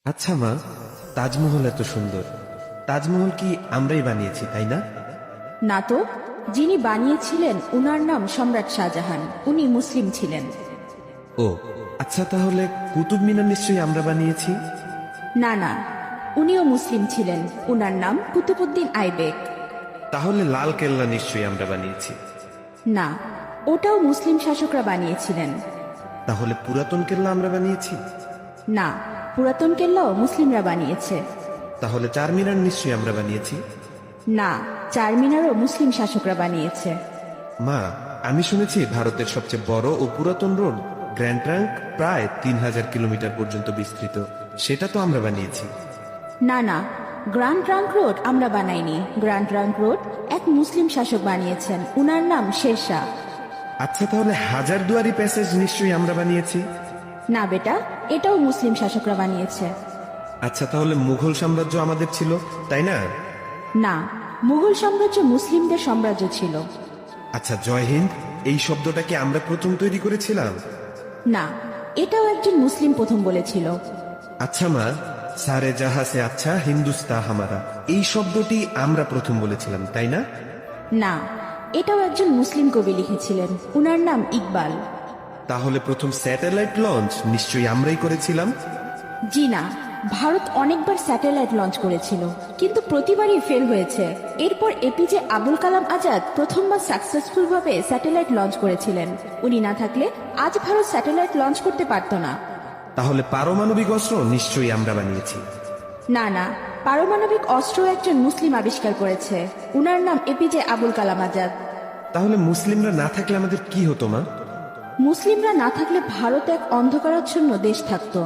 আচ্ছা মা, তাজমহল এত সুন্দর, তাজমহল কি আমরাই বানিয়েছি তাই না? না তো, যিনি বানিয়েছিলেন উনার নাম সম্রাট শাহজাহান। উনি মুসলিম ছিলেন। ও আচ্ছা, তাহলে কুতুব মিনার নিশ্চয়ই আমরা বানিয়েছি। না না, উনিও মুসলিম ছিলেন। উনার নাম কুতুবউদ্দিন আইবেক। তাহলে লাল কেল্লা নিশ্চয়ই আমরা বানিয়েছি। না, ওটাও মুসলিম শাসকরা বানিয়েছিলেন। তাহলে পুরাতন কেল্লা আমরা বানিয়েছি। না, পুরাতন কেল্লাও মুসলিমরা বানিয়েছে। তাহলে চারমিনার নিশ্চয়ই আমরা বানিয়েছি। না, চারমিনারও মুসলিম শাসকরা বানিয়েছে। মা, আমি শুনেছি ভারতের সবচেয়ে বড় ও পুরাতন রোড গ্র্যান্ড ট্রাঙ্ক প্রায় 3000 কিলোমিটার পর্যন্ত বিস্তৃত, সেটা তো আমরা বানিয়েছি। না না, গ্র্যান্ড ট্রাঙ্ক রোড আমরা বানাইনি। গ্র্যান্ড ট্রাঙ্ক রোড এক মুসলিম শাসক বানিয়েছেন। উনার নাম শেরশাহ। আচ্ছা, তাহলে হাজারদুয়ারি প্যাসেজ নিশ্চয়ই আমরা বানিয়েছি। না বেটা, এটাও মুসলিম শাসকরা বানিয়েছে। আচ্ছা, তাহলে মুঘল সাম্রাজ্য আমাদের ছিল তাই না? না, মুঘল সাম্রাজ্য মুসলিমদের সাম্রাজ্য ছিল। আচ্ছা, জয় হিন্দ এই শব্দটা কি আমরা প্রথম তৈরি করেছিলাম? না, এটাও একজন মুসলিম প্রথম বলেছিল। আচ্ছা মা, সারে জাহা সে আচ্ছা হিন্দুস্তা হামারা এই শব্দটি আমরা প্রথম বলেছিলাম তাই না? না, এটাও একজন মুসলিম কবি লিখেছিলেন। উনার নাম ইকবাল। তাহলে প্রথম স্যাটেলাইট লঞ্চ নিশ্চয়ই আমরাই করেছিলাম। জি না, ভারত অনেকবার স্যাটেলাইট লঞ্চ করেছিল, কিন্তু প্রতিবারই ফেল হয়েছে। এরপর এপিজে আবুল কালাম আজাদ প্রথমবার সাকসেসফুল ভাবে স্যাটেলাইট লঞ্চ করেছিলেন। উনি না থাকলে আজ ভারত স্যাটেলাইট লঞ্চ করতে পারত না। তাহলে পারমাণবিক অস্ত্র নিশ্চয়ই আমরা বানিয়েছি। না না, পারমাণবিক অস্ত্র একজন মুসলিম আবিষ্কার করেছে। উনার নাম এপিজে আবুল কালাম আজাদ। তাহলে মুসলিমরা না থাকলে আমাদের কি হতো মা? মুসলিমরা না থাকলে ভারত এক অন্ধকারাচ্ছন্ন দেশ থাকতো।